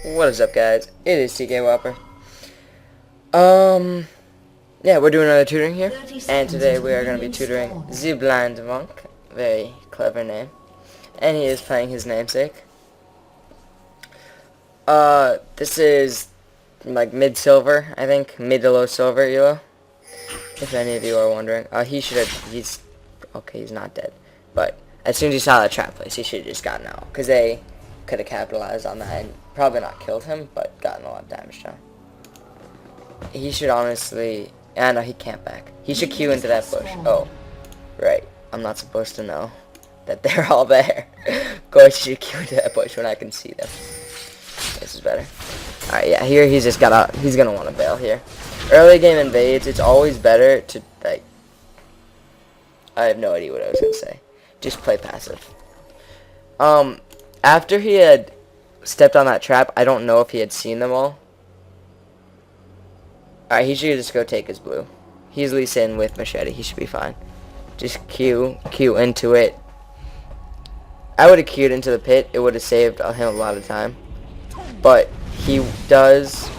What is up, guys? It is TK Whopper. Yeah, we're doing another tutoring here, and today we are going to be tutoring the Blind Monk. Very clever name. And he is playing his namesake. This is like mid-silver, I think. Mid to low silver elo. If any of you are wondering. He's not dead. But as soon as he saw that trap place, he should have just gotten out. Because they could have capitalized on that and probably not killed him, but gotten a lot of damage done. He should honestly... I know he can't back. He should queue into that bush. Oh, right. I'm not supposed to know that they're all there. Of course, you should queue into that bush when I can see them. This is better. Alright, yeah, here he's just gotta... He's gonna want to bail here. Early game invades, it's always better to, like... I have no idea what I was gonna say. Just play passive. After he had stepped on that trap, I don't know if he had seen them all. Alright, he should just go take his blue. He's Lee Sin with machete. He should be fine. Just queue into it. I would have queued into the pit. It would have saved him a lot of time. But he does...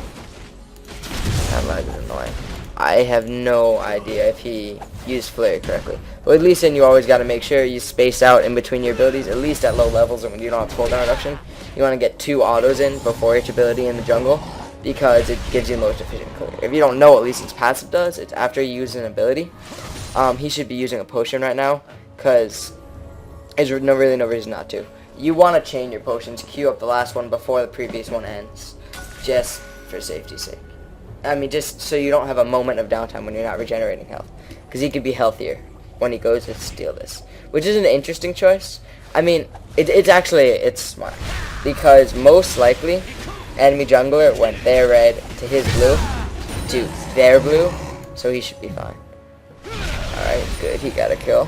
That lag is annoying. I have no idea if he used flare correctly. But with Lee Sin, you always got to make sure you space out in between your abilities, at least at low levels, and when you don't have cooldown reduction. You want to get 2 autos in before each ability in the jungle, because it gives you the most efficient clear. If you don't know what Lee Sin's passive does, it's after you use an ability. He should be using a potion right now, because there's really no reason not to. You want to chain your potions, queue up the last one before the previous one ends, just for safety's sake. I mean, just so you don't have a moment of downtime when you're not regenerating health, because he could be healthier when he goes to steal this, which is an interesting choice. I mean, it's smart, because most likely enemy jungler went their red to his blue to their blue, so he should be fine. Alright, good, he got a kill.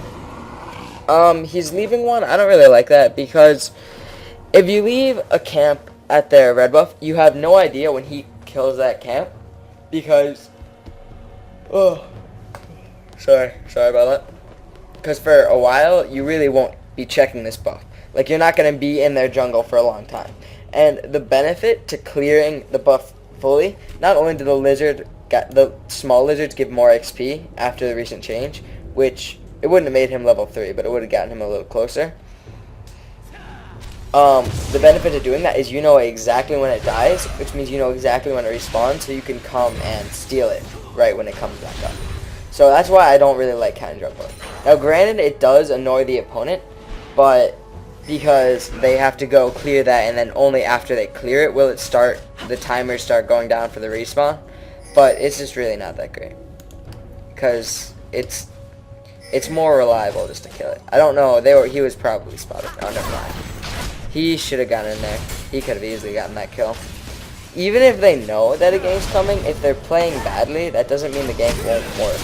He's leaving one. I don't really like that, because if you leave a camp at their red buff, you have no idea when he kills that camp, because sorry about that. Because for a while, you really won't be checking this buff. Like, you're not going to be in their jungle for a long time. And the benefit to clearing the buff fully, not only did the small lizards give more XP after the recent change, which it wouldn't have made him level 3, but it would have gotten him a little closer. The benefit of doing that is you know exactly when it dies, which means you know exactly when it respawns, so you can come and steal it right when it comes back up. So that's why I don't really like Cannon Jungler. Now granted, it does annoy the opponent, but because they have to go clear that, and then only after they clear it will the timers start going down for the respawn. But it's just really not that great, because it's more reliable just to kill it. I don't know, he was probably spotted. Oh, never mind. He should have gotten in there. He could have easily gotten that kill. Even if they know that a game's coming, if they're playing badly, that doesn't mean the game won't work.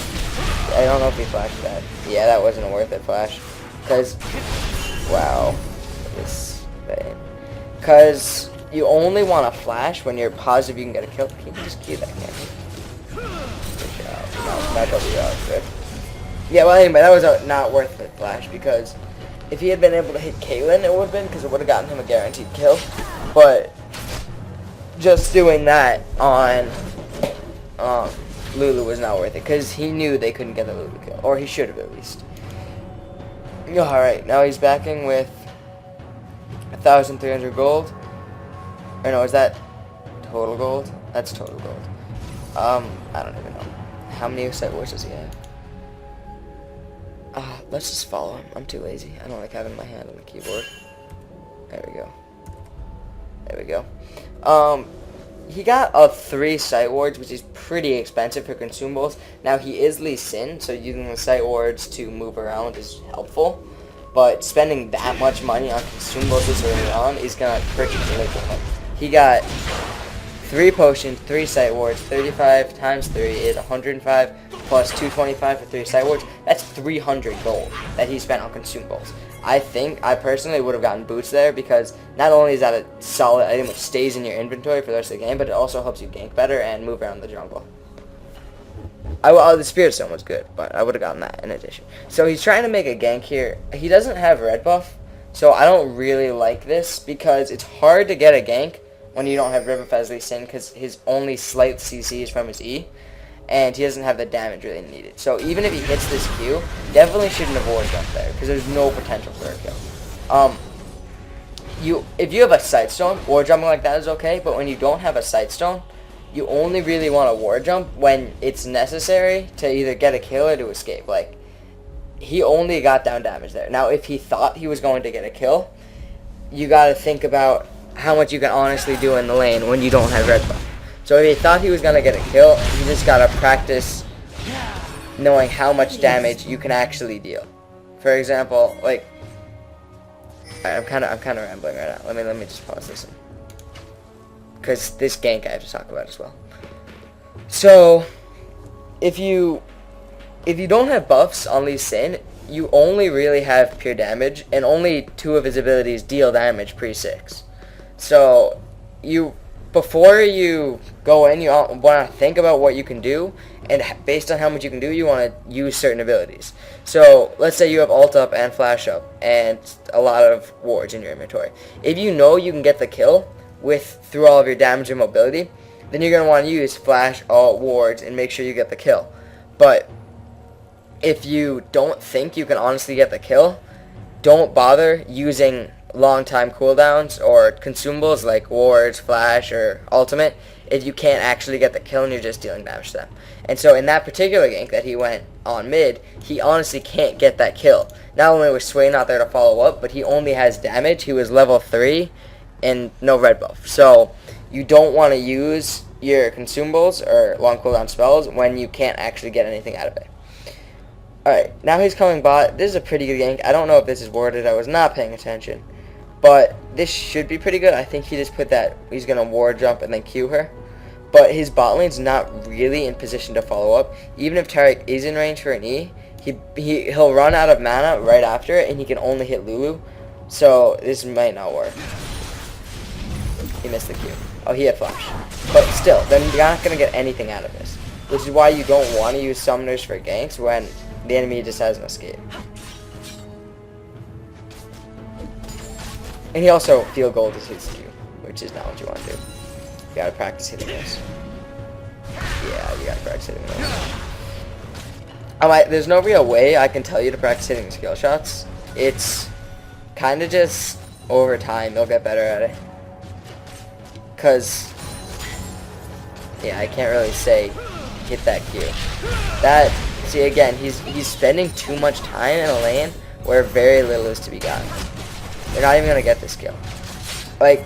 I don't know if he flashed that. Yeah, that wasn't a worth it flash. Because, wow. This thing. Because you only want to flash when you're positive you can get a kill. Can you just queue that, can't you? Good job. No, that W out. Good. Yeah, well, anyway, that was not worth it flash, because if he had been able to hit Caitlyn, it would have been, because it would have gotten him a guaranteed kill. But just doing that on Lulu was not worth it, because he knew they couldn't get the Lulu kill, or he should have at least. Alright, now he's backing with 1,300 gold. Or no, is that total gold? That's total gold. I don't even know. How many site wars does he have? Let's just follow him. I'm too lazy. I don't like having my hand on the keyboard. There we go. There we go. He got 3 site wards, which is pretty expensive for consumables. Now, he is Lee Sin, so using the site wards to move around is helpful. But spending that much money on consumables this early on is going to purchase really good. He got 3 potions, 3 site wards, 35 times 3 is 105, plus 225 for 3 site wards. That's 300 gold that he spent on consumables. I personally would have gotten boots there, because not only is that a solid item which stays in your inventory for the rest of the game, but it also helps you gank better and move around the jungle. The Spirit Stone was good, but I would have gotten that in addition. So he's trying to make a gank here. He doesn't have red buff, so I don't really like this, because it's hard to get a gank when you don't have Ribbon as Lee Sin, because his only slight CC is from his E, and he doesn't have the damage really needed. So even if he hits this Q, definitely shouldn't have ward jump there, because there's no potential for a kill. If you have a sight stone, ward jumping like that is okay, but when you don't have a sight stone, you only really want to ward jump when it's necessary to either get a kill or to escape. Like, he only got down damage there. Now, if he thought he was going to get a kill, you got to think about how much you can honestly do in the lane when you don't have red buff. So if he thought he was going to get a kill, you just got to practice knowing how much damage you can actually deal. For example, like, I'm kind of rambling right now. Let me just pause this, because this gank I have to talk about as well. So, if you don't have buffs on Lee Sin, you only really have pure damage, and only 2 of his abilities deal damage pre-6. So, before you go in, you want to think about what you can do, and based on how much you can do, you want to use certain abilities. So, let's say you have ult up and flash up, and a lot of wards in your inventory. If you know you can get the kill through all of your damage and mobility, then you're going to want to use flash, ult, wards, and make sure you get the kill. But if you don't think you can honestly get the kill, don't bother using long time cooldowns or consumables like wards, flash, or ultimate if you can't actually get the kill and you're just dealing damage to them. And so in that particular gank that he went on mid, he honestly can't get that kill. Not only was Sway not there to follow up, but he only has damage. He was level 3 and no red buff. So you don't want to use your consumables or long cooldown spells when you can't actually get anything out of it. Alright, now he's coming bot. This is a pretty good gank. I don't know if this is worded. I was not paying attention. But this should be pretty good. I think he just put that he's going to ward jump and then Q her. But his bot lane's not really in position to follow up. Even if Taric is in range for an E, he'll run out of mana right after it, and he can only hit Lulu. So this might not work. He missed the Q. Oh, he had flash. But still, then you're not going to get anything out of this. Which is why you don't want to use summoners for ganks when the enemy just has an escape. And he also field goal to his Q, which is not what you want to do. You gotta practice hitting those. Yeah, you gotta practice hitting those. There's no real way I can tell you to practice hitting skill shots. It's kind of just over time you'll get better at it. Cause yeah, I can't really say hit that Q. See again, he's spending too much time in a lane where very little is to be gotten. They're not even going to get this kill. Like,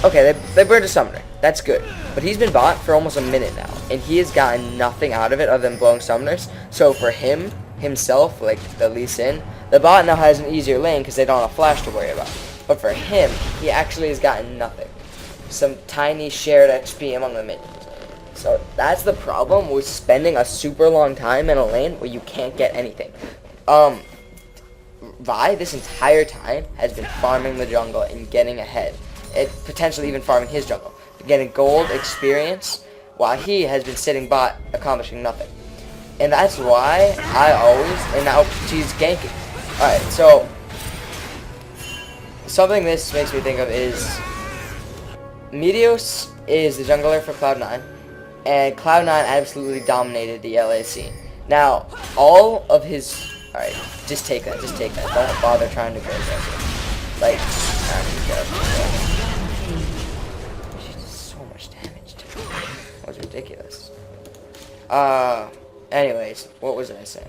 okay, they burned a summoner. That's good. But he's been bot for almost a minute now, and he has gotten nothing out of it other than blowing summoners. So for himself, like the Lee Sin, the bot now has an easier lane because they don't have flash to worry about. But for him, he actually has gotten nothing. Some tiny shared XP among the minions. So that's the problem with spending a super long time in a lane where you can't get anything. Vi, this entire time, has been farming the jungle and getting ahead. Potentially even farming his jungle. Getting gold, experience, while he has been sitting bot, accomplishing nothing. And that's why I always, and now she's ganking. Alright, so, something this makes me think of is, Meteos is the jungler for Cloud9, and Cloud9 absolutely dominated the LA scene. Now, all of his... Alright, just take that. Don't bother trying to go aggressive. Like, I don't care. She did so much damage to me. That was ridiculous. Anyways, what was I saying?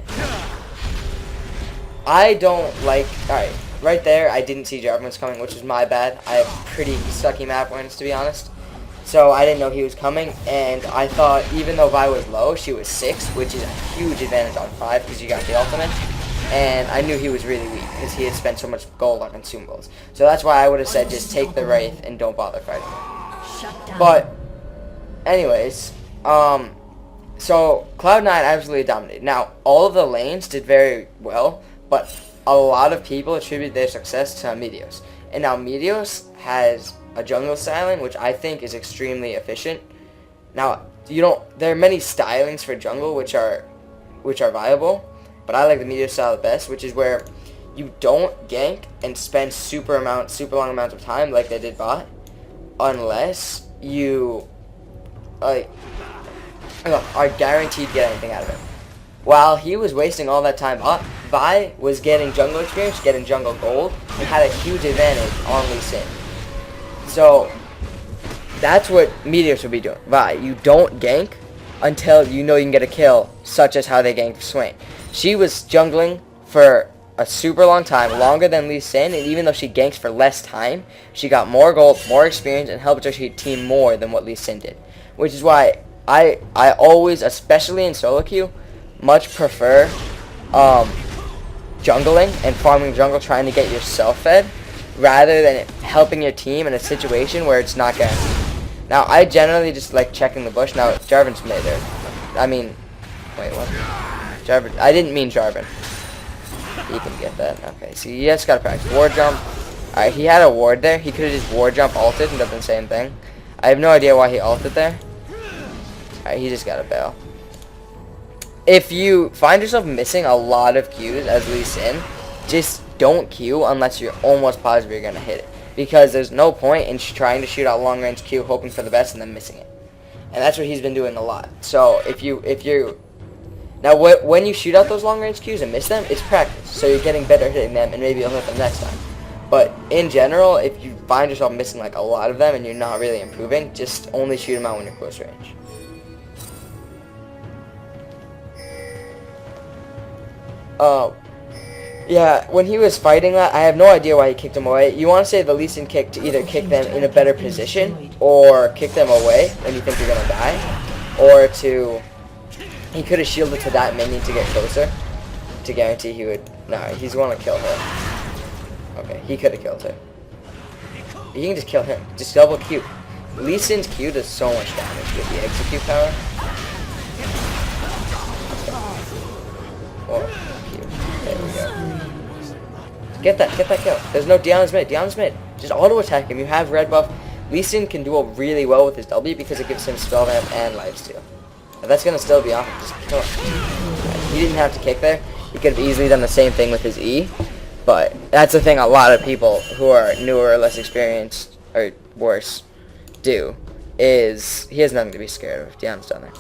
I don't like... Alright, right there, I didn't see Jarvan's coming, which is my bad. I have pretty sucky map awareness, to be honest. So I didn't know he was coming, and I thought even though Vi was low, she was 6, which is a huge advantage on 5 because you got the ultimate. And I knew he was really weak because he had spent so much gold on consumables. So that's why I would have said just take the Wraith and don't bother fighting him. But, anyways, so Cloud9 absolutely dominated. Now, all of the lanes did very well, but a lot of people attribute their success to Meteos. And now Meteos has a jungle styling, which I think is extremely efficient. Now, there are many stylings for jungle which are viable, but I like the Meteor style the best, which is where you don't gank and spend super long amounts of time like they did bot. unless you like are guaranteed to get anything out of it. While he was wasting all that time up, Vi was getting jungle experience, getting jungle gold, and had a huge advantage on Lee Sin. So that's what Meteor should be doing. Vi, you don't gank until you know you can get a kill, such as how they ganked Swain. She was jungling for a super long time, longer than Lee Sin, and even though she ganks for less time, she got more gold, more experience, and helped her team more than what Lee Sin did. Which is why I always, especially in solo queue, much prefer jungling and farming jungle, trying to get yourself fed, rather than helping your team in a situation where it's not guaranteed. Now, I generally just like checking the bush. Now, Jarvan's mid there. I mean, wait, what? Jarvan. I didn't mean Jarvan. He can get that. Okay, so he just got to practice. Ward jump. Alright, he had a ward there. He could have just ward jump ulted and done the same thing. I have no idea why he ulted there. Alright, he just got to bail. If you find yourself missing a lot of Qs as Lee Sin, just don't Q unless you're almost positive you're going to hit it. Because there's no point in trying to shoot out long range Q, hoping for the best, and then missing it. And that's what he's been doing a lot. So if you now when you shoot out those long range Qs and miss them, it's practice. So you're getting better at hitting them, and maybe you'll hit them next time. But in general, if you find yourself missing like a lot of them and you're not really improving, just only shoot them out when you're close range. Yeah, when he was fighting that, I have no idea why he kicked him away. You want to say the Lee Sin kick to either kick them in a better position or kick them away when you think you're going to die. Or to... He could have shielded to that minion to get closer to guarantee he would... No, he's going to kill her. Okay, he could have killed her. You can just kill him. Just double Q. Lee Sin's Q does so much damage with the execute power. Or Q. There we go. Get that kill. There's no Diana's mid. Just auto attack him. You have red buff. Lee Sin can duel really well with his W because it gives him spell ramp and lifesteal. If that's gonna still be off, just kill him. He didn't have to kick there. He could have easily done the same thing with his E. But that's the thing a lot of people who are newer or less experienced, or worse, do. Is, he has nothing to be scared of. Diana's done there.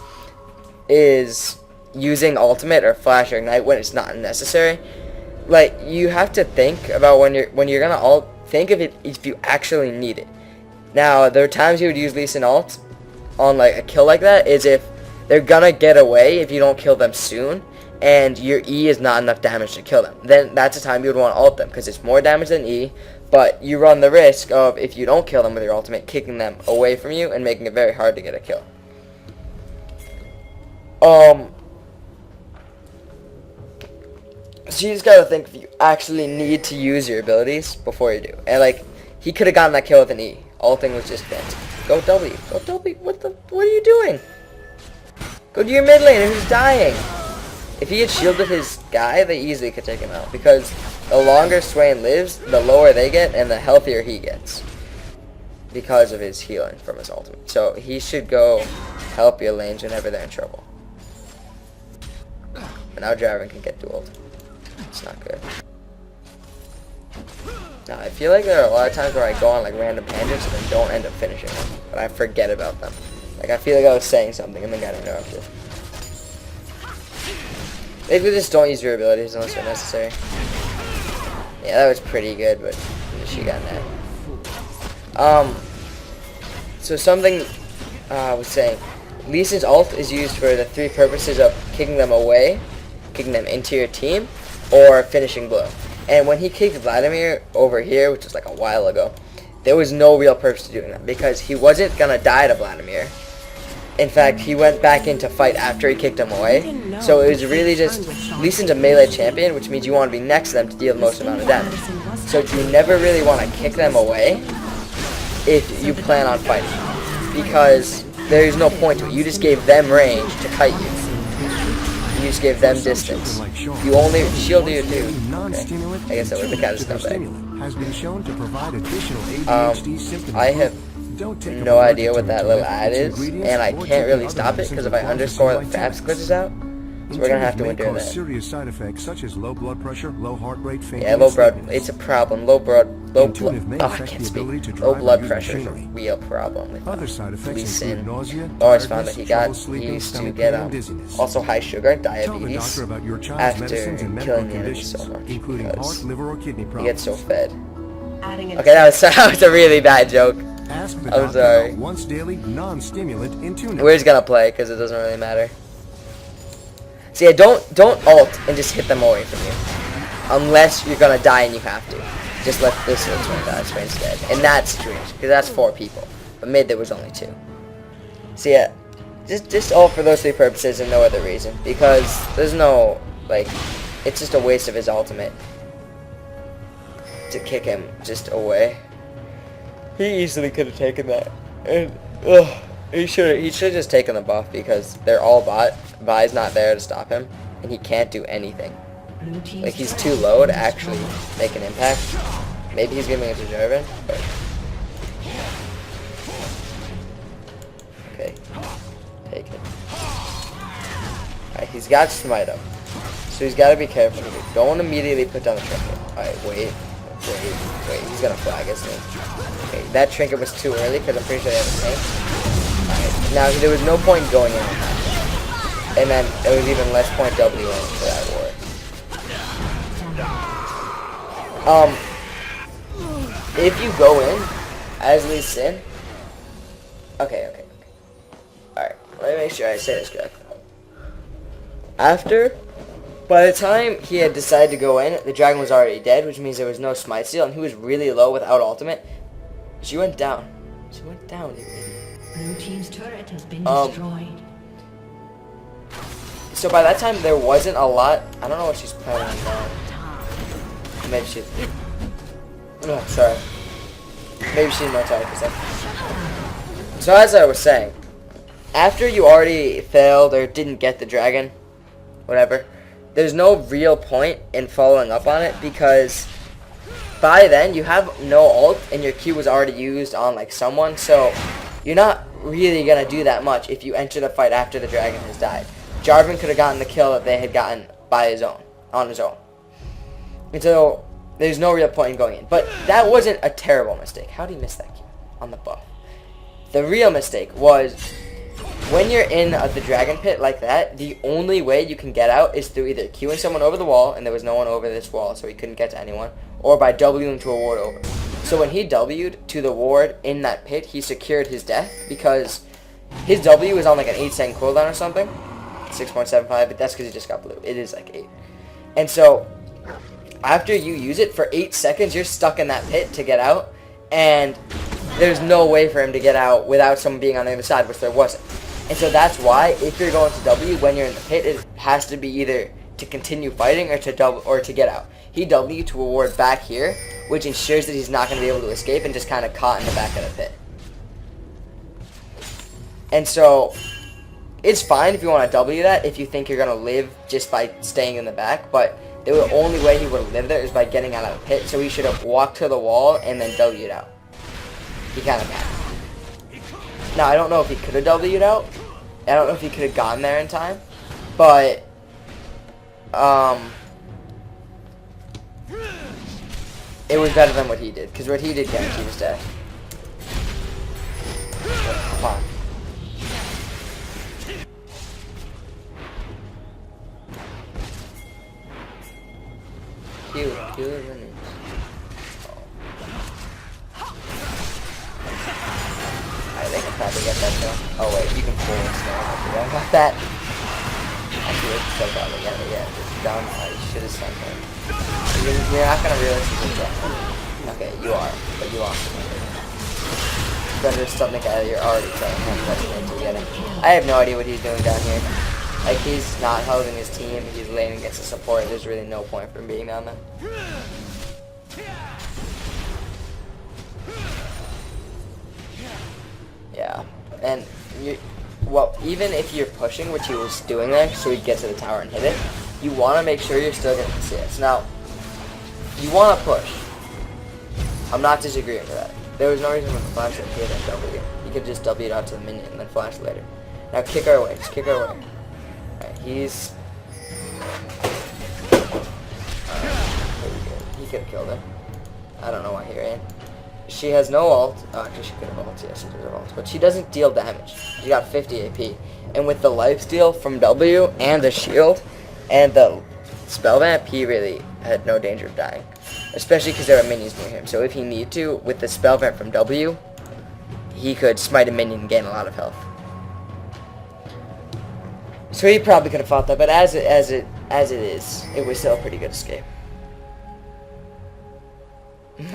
Is using ultimate or flash or ignite when it's not necessary. Like, you have to think about when you're gonna ult, think of it if you actually need it. Now, there are times you would use Lee Sin ult on like a kill like that is if they're gonna get away if you don't kill them soon, and your E is not enough damage to kill them. Then that's the time you would want to ult them, because it's more damage than E, but you run the risk of, if you don't kill them with your ultimate, kicking them away from you and making it very hard to get a kill. So you just gotta think if you actually need to use your abilities before you do. And like, he could have gotten that kill with an E. Ulting was just bent. Go W. What are you doing? Go to your mid laner who's dying. If he had shielded his guy, they easily could take him out. Because the longer Swain lives, the lower they get and the healthier he gets. Because of his healing from his ultimate. So he should go help your lanes whenever they're in trouble. And now Jarvan can get dueled. It's not good. Now, I feel like there are a lot of times where I go on like random tangents and then don't end up finishing them. But I forget about them. Like, I feel like I was saying something and then got interrupted. Maybe just don't use your abilities unless they're necessary. Yeah, that was pretty good, but she got that. So something I was saying. Lee Sin's ult is used for the three purposes of kicking them away, kicking them into your team, or finishing blow. And when he kicked Vladimir over here, which was like a while ago, there was no real purpose to doing that because he wasn't gonna die to Vladimir. In fact, he went back in to fight after he kicked him away. So it was really just, Lee Sin's a melee champion, which means you want to be next to them to deal the most amount of damage. So you never really want to kick them away if you plan on fighting, because there's no point to it. You just gave them range to kite you. You just gave them distance. You only shielded your dude. Okay. I guess that was the kind of scumbag. I have no idea what that little ad is, and I can't really stop it because if I underscore the Fabs glitches out. So we're gonna have to may endure cause that. serious side effects such as low blood pressure, low heart rate, fainting, Yeah, low and blood. sleepiness. It's a problem. Low Intuitive may blood. Oh, I affect can't the speak. ability to Low drive or blood use pressure is a machinery. real problem with Other side effects Lee include Sin. nausea, I always found tiredness, that trouble he sleeping, used to stomach get pain, and dizziness. also high sugar, Tell the diabetes, doctor about your child's after medicines and medical killing the enemies conditions, so much, including heart, because liver, or kidney he problems. gets so fed. Adding Okay, that was a really bad joke. Ask the I'm doctor sorry. about once daily non-stimulant Intuitive. We're just gonna play because it doesn't really matter. So yeah, don't ult and just hit them away from you, unless you're gonna die and you have to. Just let this one die instead. In that situation, because that's 4 people, but mid there was only 2. So yeah, just ult for those 3 purposes and no other reason, because there's no like, it's just a waste of his ultimate to kick him just away. He easily could have taken that, and he should have just taken the buff because they're all bot. Vi's not there to stop him, and he can't do anything. Like, he's too low to actually make an impact. Maybe he's giving it to Jarvan, but okay, take it. Alright, he's got smite up, so he's got to be careful. Don't immediately put down the trinket. Alright, wait, he's gonna flag us. Okay, that trinket was too early because I'm pretty sure they have a tank. Alright, now there was no point going in on that. And then there was even less point W in for that war. If you go in as Lee Sin, okay. Alright, let me make sure I say this correctly. By the time he had decided to go in, the dragon was already dead, which means there was no smite steal, and he was really low without ultimate. She went down. You idiot. Blue team's turret has been destroyed. So by that time, there wasn't a lot. I don't know what she's planning on now. Maybe she... Oh, sorry. Maybe she's not tired for a second. So as I was saying, after you already failed or didn't get the dragon, whatever, there's no real point in following up on it because by then you have no ult and your Q was already used on like someone, so you're not really gonna do that much if you enter the fight after the dragon has died. Jarvan could have gotten the kill that they had gotten on his own. And so there's no real point in going in. But that wasn't a terrible mistake. How did he miss that Q on the buff? The real mistake was when you're in the dragon pit like that, the only way you can get out is through either queuing someone over the wall, and there was no one over this wall, so he couldn't get to anyone, or by Wing to a ward over. So when he W'd to the ward in that pit, he secured his death because his W is on like an 8-second cooldown or something. 6.75, but that's because he just got blue. It is like 8. And so after you use it for 8 seconds, you're stuck in that pit to get out, and there's no way for him to get out without someone being on the other side, which there wasn't. And so that's why if you're going to W when you're in the pit, it has to be either to continue fighting or to get out. He W to a ward back here, which ensures that he's not going to be able to escape and just kind of caught in the back of the pit. And so it's fine if you want to W that if you think you're going to live just by staying in the back, but the only way he would have lived there is by getting out of the pit, so he should have walked to the wall and then W'd out. He kind of got it. Now, I don't know if he could have W'd out. I don't know if he could have gotten there in time, but it was better than what he did, because what he did guarantee his death. Come on. Q is in it. I think I probably get that though. Oh wait, you can pull and stuff. I forgot about that. Actually, it's so probably get it. Yeah, it's dumb. I should have sent it. You're not gonna realistically get it. Okay, you are, but you are. Better something out you're already playing. That's to get it. I have no idea what he's doing down here. Like, he's not helping his team, he's laning against the support, there's really no point for him being down there. Yeah, and well, even if you're pushing, which he was doing there, so he'd get to the tower and hit it, you want to make sure you're still getting the CS. Now, you want to push. I'm not disagreeing with that. There was no reason with the flash that he didn't W. He could just W it out to the minion and then flash later. Now kick our way, just kick our way. Alright, he's He could have killed her. I don't know why he ran. She has no ult. Oh, actually, she could have ult. Yes, she does have ult. But she doesn't deal damage. She got 50 AP. And with the lifesteal from W and the shield and the spell vamp, he really had no danger of dying. Especially because there are minions near him. So if he need to, with the spell vamp from W, he could smite a minion and gain a lot of health. So he probably could have fought that, but as it is, it was still a pretty good escape.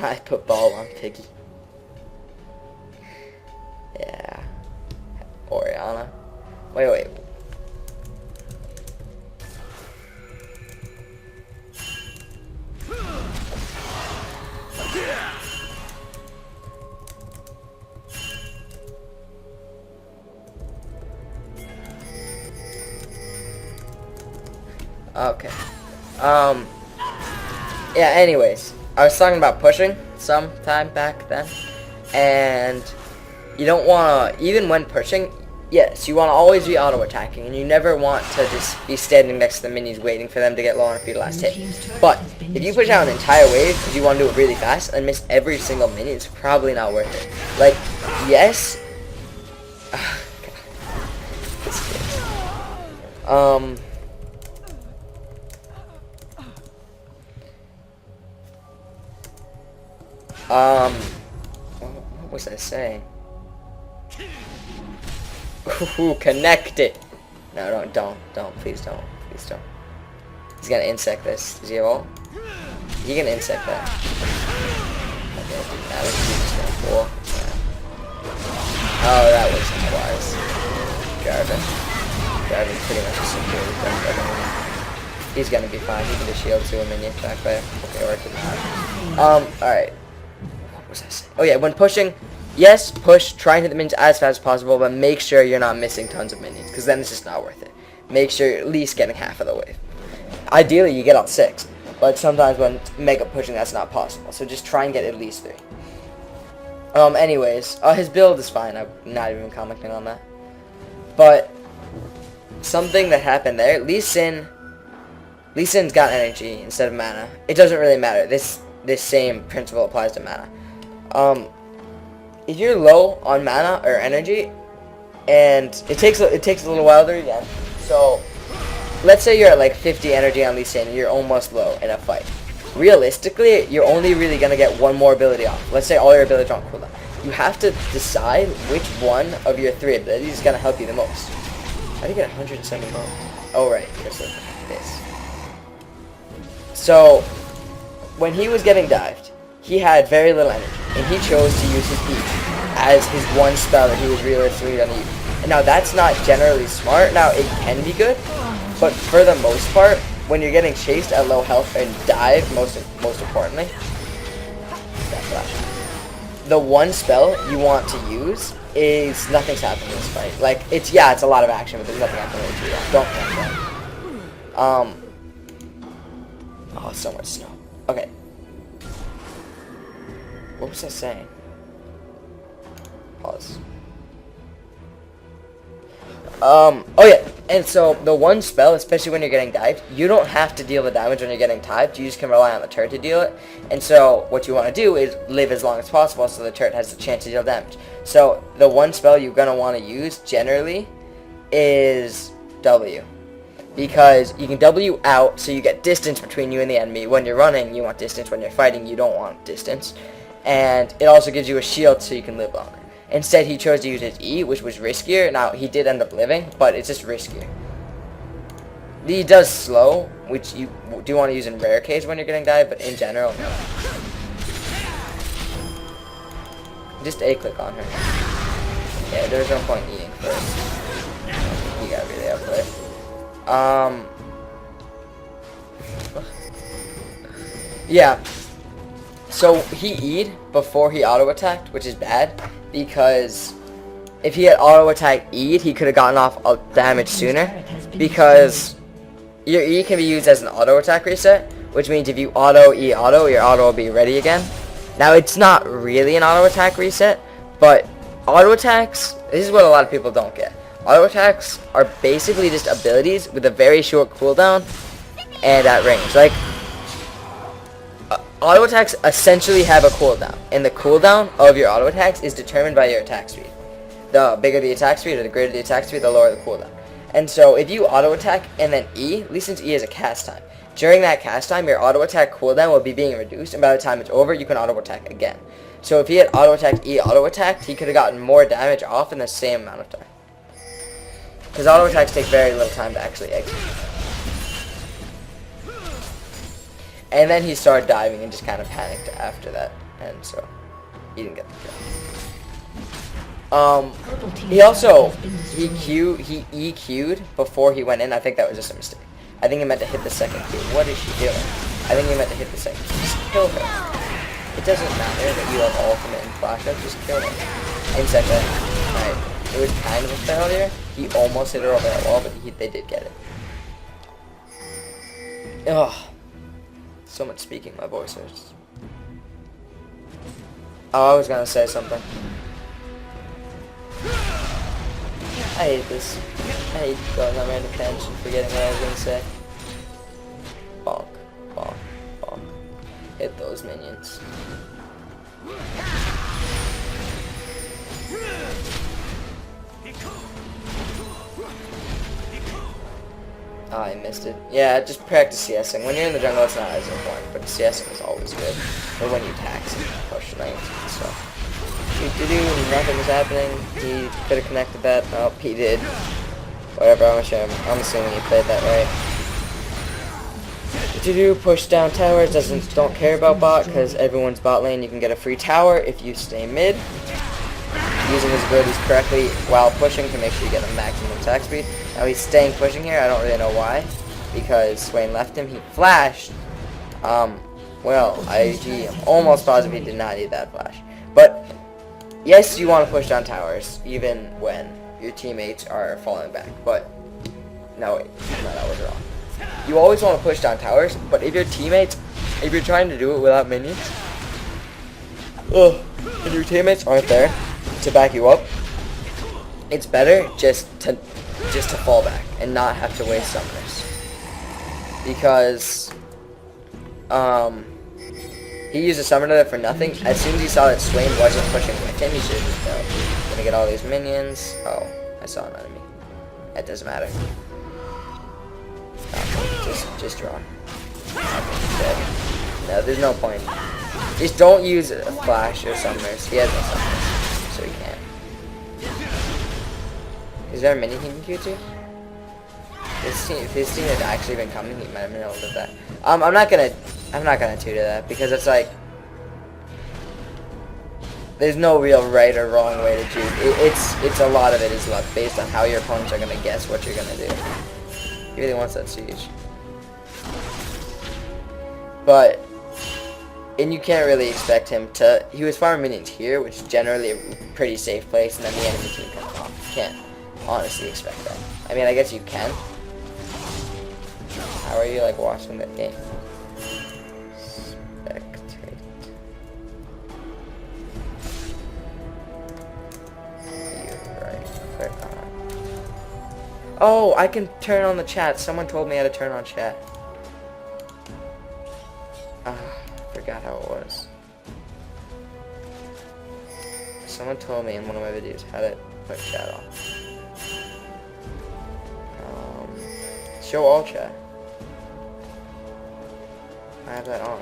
I put ball on Piggy. Yeah. Oriana. Wait. Okay. Yeah, anyways. I was talking about pushing some time back then. And you don't want to, even when pushing, yes, you want to always be auto-attacking. And you never want to just be standing next to the minions waiting for them to get low on for your last hit. But if you push out an entire wave because you want to do it really fast and miss every single minion, it's probably not worth it. Like, yes. What was I saying? Ooh, connect it. No, don't, please don't. He's gonna insect this. Does he have ult? He can insect that. Okay, that was just gonna pull. Oh, that was wise. Jarvan pretty much just secured. He's gonna be fine. He can just shield to a minion back there. Okay, or to the alright. What was I saying? Oh yeah, when pushing, yes, push, try and hit the minions as fast as possible, but make sure you're not missing tons of minions, because then it's just not worth it. Make sure you're at least getting half of the wave. Ideally, you get all 6, but sometimes when mega pushing, that's not possible. So just try and get at least 3. Anyways, his build is fine. I'm not even commenting on that. But something that happened there, Lee Sin's got energy instead of mana. It doesn't really matter. This same principle applies to mana. If you're low on mana or energy, and it takes a little while to regen. So let's say you're at like 50 energy on Lee Sin, and you're almost low in a fight. Realistically, you're only really gonna get one more ability off. Let's say all your abilities are on cooldown. You have to decide which one of your 3 abilities is gonna help you the most. How do you get 170 gold? Oh right, because of this. So when he was getting dived, he had very little energy, and he chose to use his E as his one spell that he was realistically gonna use. And now that's not generally smart. Now it can be good, but for the most part, when you're getting chased at low health and dive, most importantly, the one spell you want to use is nothing's happening in this fight. Like it's a lot of action, but there's nothing happening to you. Don't think that. Oh, so much snow. Okay. What was I saying? Pause. Oh yeah, and so the one spell, especially when you're getting dived, you don't have to deal the damage when you're getting dived. You just can rely on the turret to deal it. And so what you want to do is live as long as possible so the turret has the chance to deal damage. So the one spell you're going to want to use generally is W. Because you can W out so you get distance between you and the enemy. When you're running, you want distance. When you're fighting, you don't want distance. And it also gives you a shield so you can live longer. Instead, he chose to use his E, which was riskier. Now, he did end up living, but it's just riskier. He does slow, which you do want to use in rare case when you're getting dived, but in general, no. Just A-click on her. Yeah, there's no point eating first. He got really outplayed. Yeah. So he E'd before he auto-attacked, which is bad, because if he had auto-attacked E'd, he could have gotten off damage sooner, because your E can be used as an auto-attack reset, which means if you auto-E auto, your auto will be ready again. Now, it's not really an auto-attack reset, but auto-attacks, this is what a lot of people don't get. Auto-attacks are basically just abilities with a very short cooldown and at range. Like, auto attacks essentially have a cooldown, and the cooldown of your auto attacks is determined by your attack speed. The bigger the attack speed or the greater the attack speed, the lower the cooldown. And so if you auto attack and then E, at least since E is a cast time, during that cast time your auto attack cooldown will be being reduced, and by the time it's over you can auto attack again. So if he had auto attacked E auto attacked, he could have gotten more damage off in the same amount of time. Because auto attacks take very little time to actually execute. And then he started diving and just kind of panicked after that, and so he didn't get the kill. He also he EQ'd before he went in. I think that was just a mistake. I think he meant to hit the second Q. What is she doing? I think he meant to hit the second Q. Just kill her. It doesn't matter that you have ultimate and flash up. Just kill her. Inside that. Right. It was kind of a failure. He almost hit her over that wall, but they did get it. Ugh. So much speaking, my voice hurts. Oh, I was gonna say something. I hate this. I hate going on random tangents and forgetting what I was gonna say. Bonk, bonk, bonk. Hit those minions. Oh, I missed it. Yeah, just practice CSing. When you're in the jungle, it's not as important, but CSing is always good. Or when you tax and push lanes and stuff. Nothing was happening. He could have connected that. Oh, he did. Whatever, I'm assuming he played that right. Push down towers. Don't care about bot, because everyone's bot lane. You can get a free tower if you stay mid. Using his abilities correctly while pushing to make sure you get the maximum attack speed. Now he's staying pushing here. I don't really know why, because Swain left him. He flashed. Well, I am almost positive he did not need that flash. But yes, you want to push down towers even when your teammates are falling back. But no, wait, no, that was wrong. You always want to push down towers, but if you're trying to do it without minions, and your teammates aren't there to back you up, it's better just to fall back and not have to waste summoners. Because he used a summoner for nothing. As soon as he saw that Swain wasn't pushing with him, he should have just go. Gonna get all these minions. Oh, I saw an enemy. That doesn't matter. Just draw. No, there's no point. Just don't use a flash or summoners. He has no summoners, so he can't. Is there a mini he can Q to? If his team had actually been coming, he might have been able to do that. I'm not gonna tutor that, because it's like there's no real right or wrong way to choose. It's a lot of it is luck based on how your opponents are gonna guess what you're gonna do. He really wants that siege, and you can't really expect him to. He was farming minions here, which is generally a pretty safe place, and then the enemy team comes off. You can't honestly expect that. I mean, I guess you can. How are you like watching that game? Spectate. You're right. Click on. Oh, I can turn on the chat. Someone told me how to turn on chat. Forgot how it was. Someone told me in one of my videos how to put chat on. Show all chat. I have that on.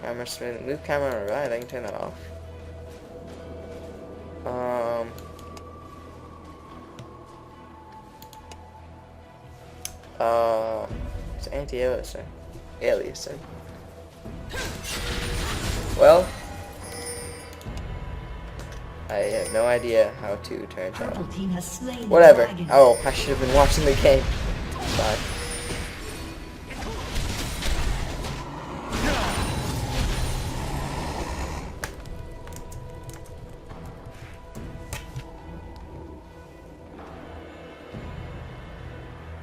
Camera smooth. Move camera on the right. I can turn that off. It's anti-aliasing. Aliasing. Well, I have no idea how to turn chat on. Whatever. Oh, I should have been watching the game. Sorry.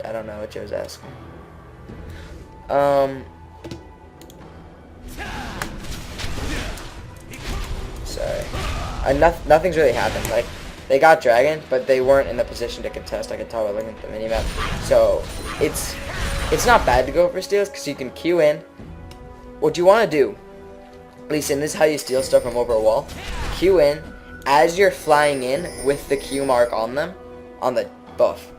I don't know what Joe's asking. Sorry. Nothing's really happened. Like, They got Dragon, but they weren't in the position to contest. I could tell by looking at the minimap. So it's not bad to go for steals because you can queue in. What you want to do, at least in this is how you steal stuff from over a wall. Queue in as you're flying in with the Q mark on them, on the buff.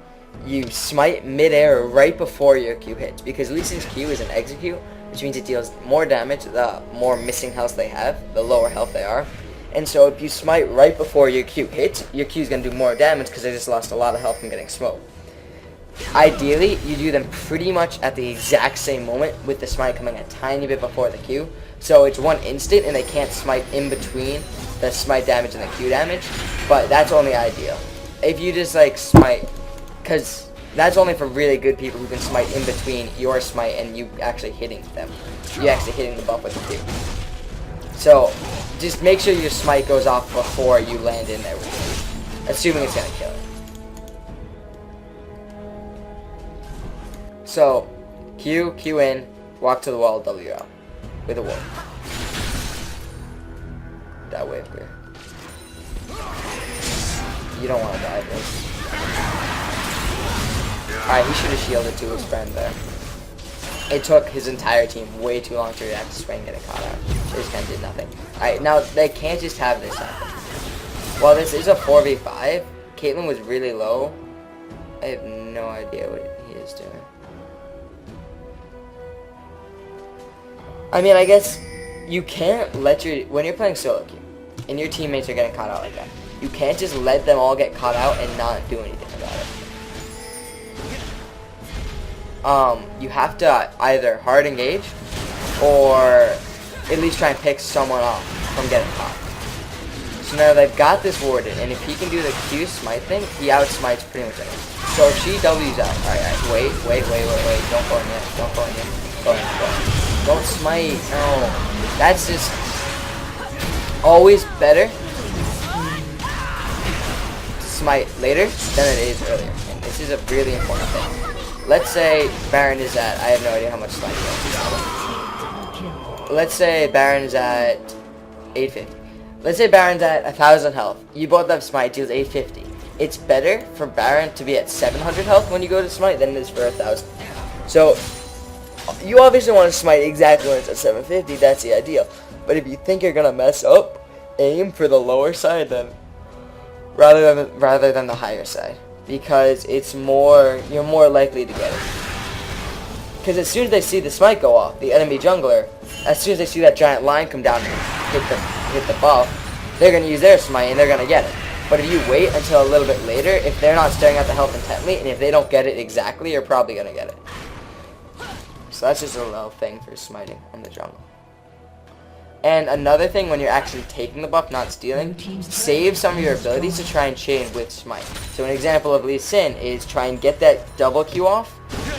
You smite midair right before your Q hits, because Lee Sin's Q is an execute, which means it deals more damage the more missing health they have, the lower health they are. And so if you smite right before your Q hits, your Q is going to do more damage because they just lost a lot of health from getting smoked. Ideally, you do them pretty much at the exact same moment, with the smite coming a tiny bit before the Q. So it's one instant and they can't smite in between the smite damage and the Q damage, but that's only ideal. If you just like smite, because that's only for really good people who can smite in between your smite and you actually hitting them. You actually hitting the buff with the Q. So just make sure your smite goes off before you land in there with it, assuming it's going to kill it. So Q in, walk to the wall, W out with a wave. That wave clear. You don't want to die this. Alright, he should have shielded to his friend there. It took his entire team way too long to react to Swain getting caught out. His friend did nothing. Alright, now they can't just have this happen. While this is a 4v5, Caitlyn was really low. I have no idea what he is doing. I mean, I guess you can't let when you're playing solo queue and your teammates are getting caught out like that, you can't just let them all get caught out and not do anything about it. You have to either hard engage or at least try and pick someone off from getting caught. So now they've got this warded, and if he can do the Q smite thing, he outsmites pretty much anyone. So if she W's out, alright, wait, don't go in yet, go in. Don't smite, no. That's just always better to smite later than it is earlier. And this is a really important thing. Let's say Baron is at, I have no idea how much smite he has. Let's say Baron is at 850. Let's say Baron's at 1,000 health. You both have smite, deals 850. It's better for Baron to be at 700 health when you go to smite than it is for 1,000. So you obviously want to smite exactly when it's at 750. That's the ideal. But if you think you're gonna mess up, aim for the lower side then, rather than the higher side, because it's you're more likely to get it. Because as soon as they see the smite go off, the enemy jungler, as soon as they see that giant line come down and hit the buff, they're gonna use their smite and they're gonna get it. But if you wait until a little bit later, if they're not staring at the health intently, and if they don't get it exactly, you're probably gonna get it. So that's just a little thing for smiting in the jungle. And another thing, when you're actually taking the buff, not stealing, save some of your abilities to try and chain with smite. So an example of Lee Sin is try and get that double Q off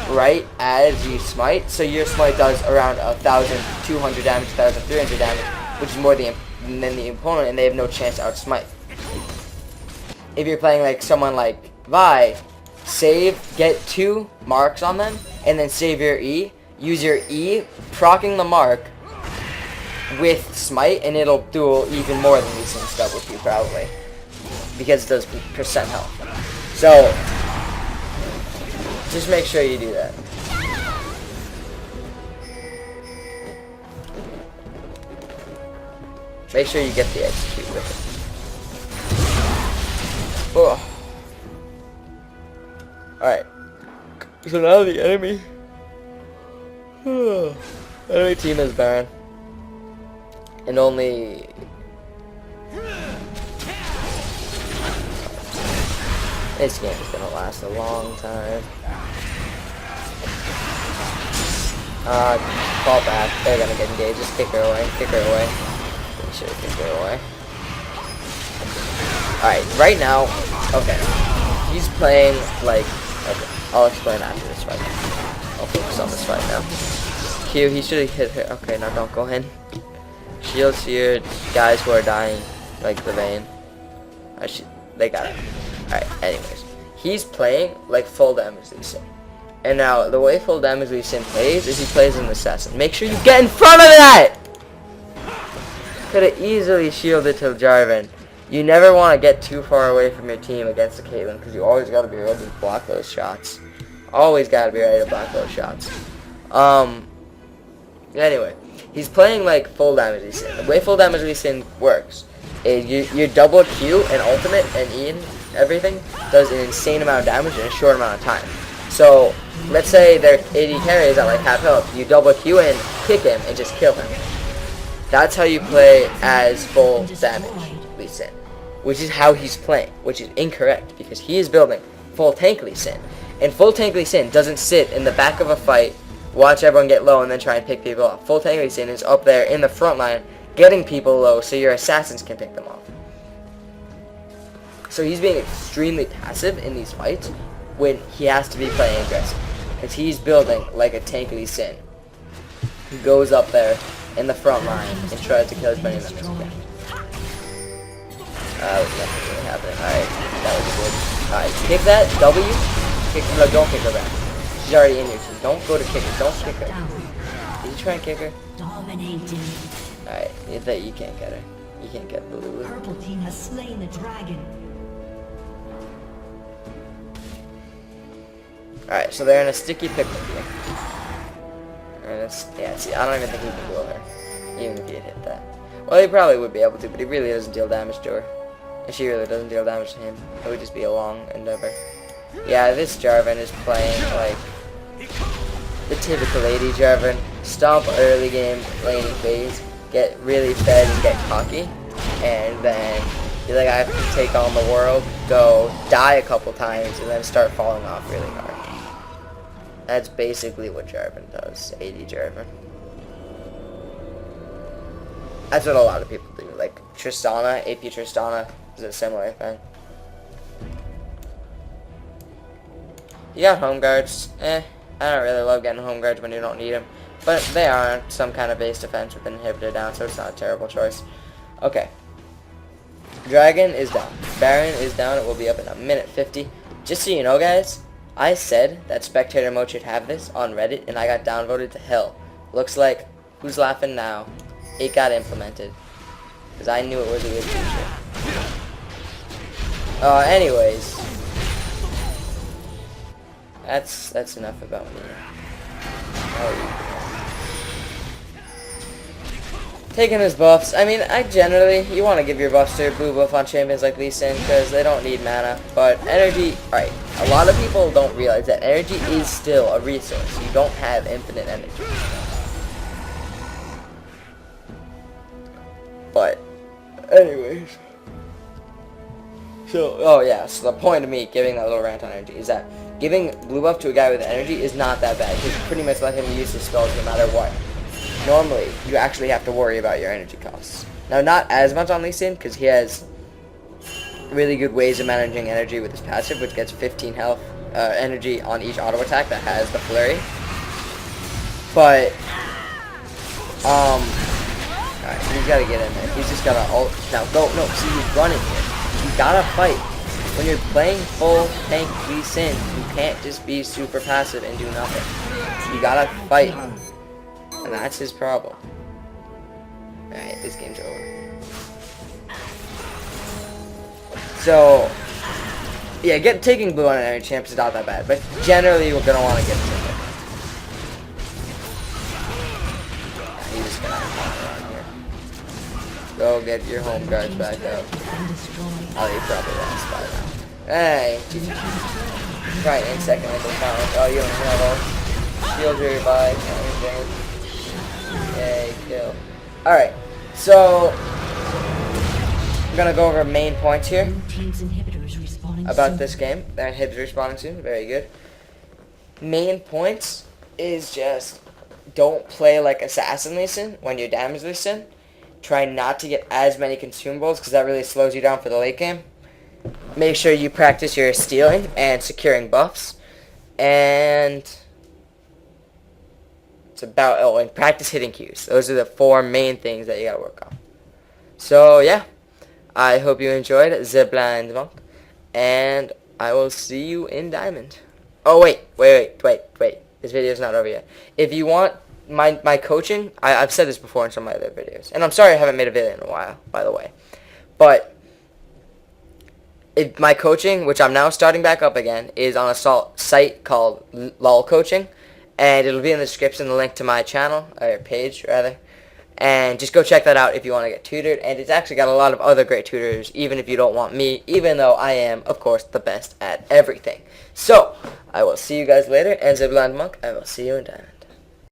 right as you smite, so your smite does around 1,200 damage, 1,300 damage, which is more than the opponent, and they have no chance to outsmite. If you're playing like someone like Vi, get 2 marks on them, and then save your E. Use your E, proccing the mark with smite, and it'll do even more than Lee Sin's double Q probably, because it does percent health. So just make sure you do that. Make sure you get the execute with it. Oh. Alright. So now the enemy team is Baron. And only this game is gonna last a long time. Fall back. They're gonna get engaged. Just kick her away. Pretty sure kick her away. Alright, right now, okay. He's playing like, okay, I'll explain after this fight. I'll focus on this fight now. Q, he should have hit her. Okay, now don't go in. Shields here, guys who are dying, like the Vayne. They got it. Alright, anyways. He's playing like full damage Lee Sin. And now, the way full damage Lee Sin plays is he plays an assassin. Make sure you get in front of that! Could have easily shielded to Jarvan. You never want to get too far away from your team against the Caitlyn, because you always got to be ready to block those shots. Always got to be ready to block those shots. Anyway, he's playing like full damage Lee Sin. The way full damage Lee Sin works is you double Q and ultimate and E and everything does an insane amount of damage in a short amount of time. So, let's say their AD carry is at like half health. You double Q and kick him and just kill him. That's how you play as full damage Lee Sin, which is how he's playing, which is incorrect because he is building full tank Lee Sin. And full tank Lee Sin doesn't sit in the back of a fight, watch everyone get low, and then try and pick people off. Full tank Lee Sin is up there in the front line, getting people low so your assassins can pick them off. So he's being extremely passive in these fights when he has to be playing aggressive. Because he's building like a tank Lee Sin. He goes up there in the front line and tries to kill as many of them as he can. That was nothing really happening. Alright, that was good. Alright, kick that, W. Kick, no, don't kick her back. She's already in your team. Don't go to kick her. Don't kick her. Did you try and kick her? Dominating. Alright, you can't get her. You can't get Lulu. Purple team has slain the dragon. Alright, so they're in a sticky pickle here. Yeah, see, I don't even think he can duel her. Even if he had hit that. Well, he probably would be able to, but he really doesn't deal damage to her. And she really doesn't deal damage to him. It would just be a long endeavor. Yeah, this Jarvan is playing like the typical lady Jarvan. Stomp early game laning phase, get really fed and get cocky, and then you're like, I have to take on the world, go die a couple times, and then start falling off really hard. That's basically what Jarvan does, AD Jarvan. That's what a lot of people do. Like Tristana, AP Tristana is a similar thing. You got home guards. I don't really love getting home guards when you don't need them. But they are some kind of base defense with an inhibitor down, so it's not a terrible choice. Okay. Dragon is down. Baron is down. It will be up in a minute 50. Just so you know, guys, I said that spectator mode should have this on Reddit, and I got downvoted to hell. Looks like, who's laughing now? It got implemented. Because I knew it was a good feature. Anyways. That's enough about me. Taking his buffs. I mean, you want to give your buffs to your blue buff on champions like Lee Sin because they don't need mana. But energy, right, a lot of people don't realize that energy is still a resource. You don't have infinite energy. But, anyways. So, so the point of me giving that little rant on energy is that giving blue buff to a guy with energy is not that bad. You pretty much let him use his spells no matter what. Normally, you actually have to worry about your energy costs. Now, not as much on Lee Sin, because he has really good ways of managing energy with his passive, which gets 15 health energy on each auto attack that has the flurry. But, alright, he's gotta get in there. He's just gotta ult. Now, no, see, he's running here. You gotta fight. When you're playing full tank Lee Sin, you can't just be super passive and do nothing. You gotta fight. And that's his problem. Alright, this game's over. So, yeah, taking blue on an energy champ is not that bad, but generally we're gonna want to get it. He's just gonna have around here. Go get your home guards back up. Oh, you probably lost by now. Hey, right in second with the challenge. Oh, you don't have all shield your by anything. Yay, kill. Alright, so I'm gonna go over main points here about this game. Their inhibitors respawning soon, very good. Main points is just don't play like Assassin Lee Sin when you're damage Lee Sin. Try not to get as many consumables because that really slows you down for the late game. Make sure you practice your stealing and securing buffs. And and practice hitting Qs. Those are the 4 main things that you gotta work on. So yeah, I hope you enjoyed The Blind Monk, and I will see you in Diamond. Oh wait. This video's not over yet. If you want my coaching, I've said this before in some of my other videos, and I'm sorry I haven't made a video in a while, by the way. But my coaching, which I'm now starting back up again, is on a site called LOL Coaching, and it'll be in the description, the link to my channel, or page, rather. And just go check that out if you want to get tutored. And it's actually got a lot of other great tutors, even if you don't want me, even though I am, of course, the best at everything. So, I will see you guys later, and Zibland Monk, I will see you in Diamond.